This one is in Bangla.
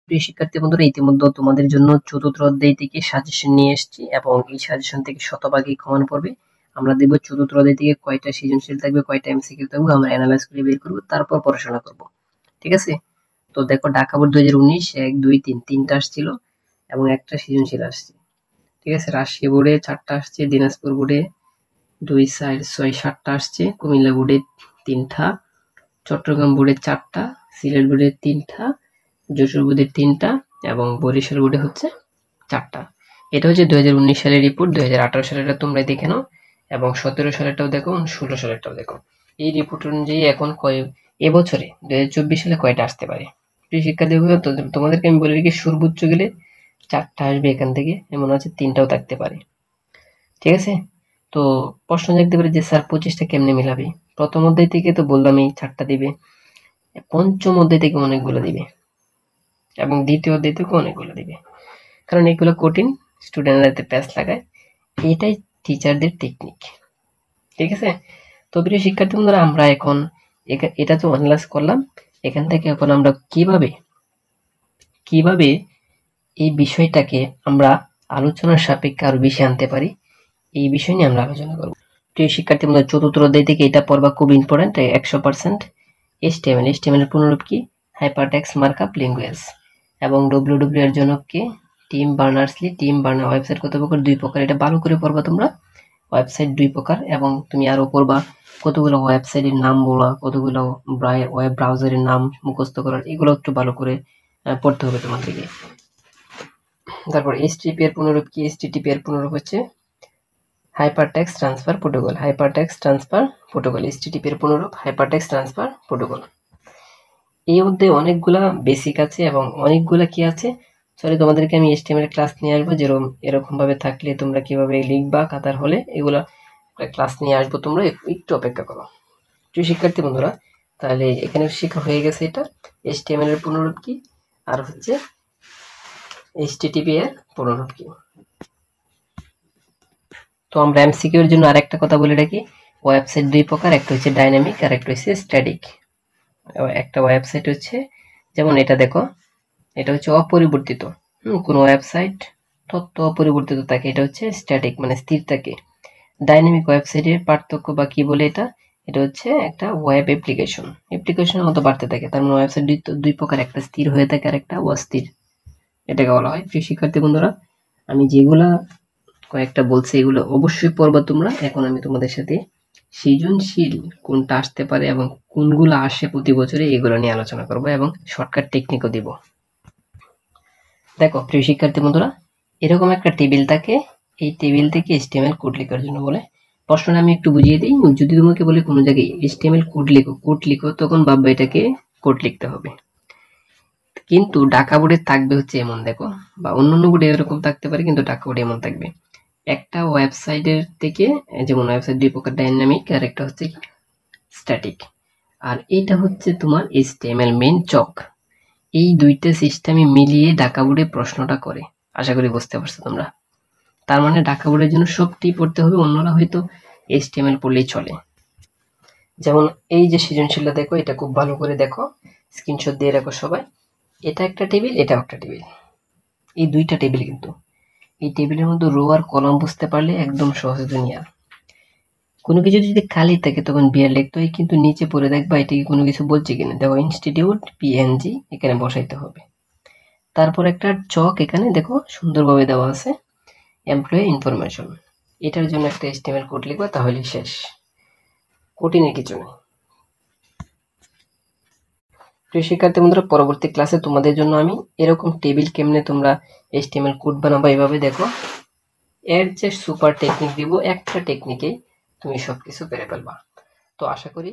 প্রিয় শিক্ষার্থী বন্ধুরা, ইতিমধ্যে তোমাদের জন্য চতুর্থ অধ্যায় থেকে সাজেশন নিয়ে এসেছি এবং এই সাজেশন থেকে শতভাগই কমন পড়বে। আমরা দেখব চতুর্থ অধ্যায় থেকে কয়টা সৃজনশীল থাকবে, কয়টা এমসিকিউ থাকবে, আমরা অ্যানালাইজ করে বের করব, তারপর পড়াশোনা করব। ঠিক আছে? তো দেখো, ঢাকা বোর্ড 2019 1 2 3 তিনটা আসছিল এবং একটা সৃজনশীল আসছে। ঠিক আছে? রাজশাহী বোর্ডে 4টা আসছে, দিনাজপুর বোর্ডে 2 4 6 7টা আসছে, কুমিল্লা বোর্ডে 3টা, চট্টগ্রাম বোর্ডে 4টা, সিলেট বোর্ডে 3টা, যশোর বোর্ডে 3টা এবং বরিশাল বোর্ডে হচ্ছে 4টা। এটা হচ্ছে 2019 সালের রিপোর্ট। 2018 সালেরটা তোমরা দেখে নাও এবং 17 সালেরটাও দেখো, 16 সালেরটাও দেখো। এই রিপোর্ট অনুযায়ী এখন এবছরে 2024 সালে কয়টা আসতে পারে। প্রিয় শিক্ষার্থী, তোমাদেরকে আমি বলে রেখে সর্বোচ্চ গেলে 4টা আসবে এখান থেকে, এমন আছে 3টাও থাকতে পারে। ঠিক আছে? তো প্রশ্ন দেখতে পারে যে স্যার 25টা কেমনে মিলাবে। প্রথম অধ্যায় থেকে তো বললাম এই 4টা দিবে, পঞ্চম অধ্যায় থেকে অনেকগুলো দিবে এবং দ্বিতীয় অধ্যায় থেকে অনেকগুলো দিবে, কারণ এগুলো কঠিন, স্টুডেন্টরা এতে প্যাচ লাগায়। এটাই টিচারদের টেকনিক। ঠিক আছে? তো প্রিয় শিক্ষার্থী বন্ধুরা, আমরা এখন এটা তো অ্যানালাইজ করলাম। এখান থেকে এখন আমরা কিভাবে এই বিষয়টাকে আমরা আলোচনার সাপেক্ষে আরো বেশি আনতে পারি, এই বিষয় নিয়ে আমরা আলোচনা করব। প্রিয় শিক্ষার্থী বন্ধুরা, চতুর্থ অধ্যায় থেকে এটা পড়বা, খুব ইম্পর্টেন্ট, 100%। HTML এর পুনরূপ কি? Hypertext markup language. এবং ডব্লিউডব্লিউ এর জন্য কি? Tim Berners Lee. Tim Berner website কত প্রকার? 2 প্রকার। এটা ভালো করে পড়বা তোমরা। ওয়েবসাইট 2 প্রকার এবং তুমি আরো পড়বা কতগুলো ওয়েবসাইটের নাম বলা, কতগুলো ওয়েব ব্রাউজারের নাম মুখস্থ করার, এগুলো একটু ভালো করে পড়তে হবে তোমাদেরকে। তারপর HTTP এর পুনরূপ কি? HTTP এর পুনরূপ হচ্ছে hypertext transfer protocol. Hypertext transfer protocol, HTTP এর পুনরূপ হাইপারটেক্সট ট্রান্সফার প্রোটোকল। এই অধ্যায়ে অনেকগুলা বেসিক আছে এবং অনেকগুলা কি আছে, সরি, তোমাদেরকে আমি HTML ক্লাস নিয়ে আসবো, যেরকম এরকম ভাবে থাকলে তোমরা কিভাবে লিখবা কাতার হলে, এগুলা ক্লাস নিয়ে আসবো, তোমরা একটু অপেক্ষা করো। প্রিয় শিক্ষার্থী বন্ধুরা, তাহলে এখানে শেখা হয়ে গেছে এটা HTML এর পুনরূপ কি আর হচ্ছে HTTP এর পুনরূপ কি। তো আমরা এমসিকিউ এর জন্য আরেকটা কথা বলে রাখি, ওয়েবসাইট 2 প্রকার, একটা হচ্ছে ডাইনামিক আর একটা হচ্ছে স্ট্যাটিক। একটা ওয়েবসাইট হচ্ছে, যেমন এটা দেখো, এটা হচ্ছে অপরিবর্তিত। কোনো ওয়েবসাইট তথ্য অপরিবর্তিত থাকে, এটা হচ্ছে স্ট্যাটিক, মানে স্থির থাকে। ডাইনামিক ওয়েবসাইটের পার্থক্য বা কি বলে এটা, এটা হচ্ছে একটা ওয়েব অ্যাপ্লিকেশনের মতো বাড়তে থাকে। তার মানে ওয়েবসাইট 2 প্রকার, একটা স্থির হয়ে থাকে আর একটা অস্থির, এটাকে বলা হয়। প্রিয় শিক্ষার্থী বন্ধুরা, আমি যেগুলা কয়েকটা বলছি এগুলো অবশ্যই পড়বা তোমরা। এখন আমি তোমাদের সাথে সৃজনশীল কোনটা আসতে পারে এবং কোনগুলো আসে প্রতি বছরে, এগুলো নিয়ে আলোচনা করব এবং শর্টকাট টেকনিকও দিব। দেখো প্রিয় শিক্ষার্থী বন্ধুরা, এরকম একটা টেবিল থাকে, এই টেবিল থেকে HTML কোড লেখার জন্য বলে। প্রশ্নটা আমি একটু বুঝিয়ে দিই। যদি তোমাকে বলে কোনো জায়গায় HTML কোড লিখো, তখন ভাববে এটাকে কোড লিখতে হবে। কিন্তু ঢাকা বোর্ডে থাকবে হচ্ছে এমন, দেখো, বা অন্যান্য বোর্ডে এরকম থাকতে পারে, কিন্তু ঢাকা বোর্ডে এমন থাকবে। একটা ওয়েবসাইটের থেকে, যেমন ওয়েবসাইট 2 প্রকার, ডাইনামিক আর একটা হচ্ছে স্ট্যাটিক, আর এটা হচ্ছে তোমার HTML মেইন চক। এই দুইটা সিস্টেমে মিলিয়ে ঢাকা বোর্ডে প্রশ্নটা করে। আশা করি বুঝতে পারছো তোমরা। তার মানে ঢাকা বোর্ডের জন্য সবটি পড়তে হবে, অন্যরা হয়তো HTML পড়লেই চলে। যেমন এই যে সৃজনশীলটা দেখো, এটা খুব ভালো করে দেখো, স্ক্রিনশট দিয়ে রাখো সবাই। এটা একটা টেবিল, এটাও একটা টেবিল, এই দুইটা টেবিল। কিন্তু এই টেবিলের মধ্যে রো আর কলাম বুঝতে পারলে একদম সহজ দুনিয়া। কোনো কিছু যদি খালি থাকে তখন বিয়ার লিখতে হয়, কিন্তু নিচে পড়ে দেখবা এটাকে কোনো কিছু বলছে কিনা। দেখো, ইনস্টিটিউট PNG এখানে বসাইতে হবে। তারপর একটা চক এখানে দেখো সুন্দরভাবে দেওয়া আছে, এমপ্লয়ি ইনফরমেশন। এটার জন্য একটা HTML কোড লিখবা, তাহলে শেষ, কঠিনের কিছু নেই। প্রিয় শিক্ষার্থী বন্ধুরা, পরবর্তী ক্লাসে তোমাদের জন্য আমি এরকম টেবিল কেমনে তোমরা HTML কোড বানাবা এভাবে দেখো, এর যে সুপার টেকনিক দিব, একটা টেকনিকেই তুমি সবকিছু পেরে ফেলবা। তো আশা করি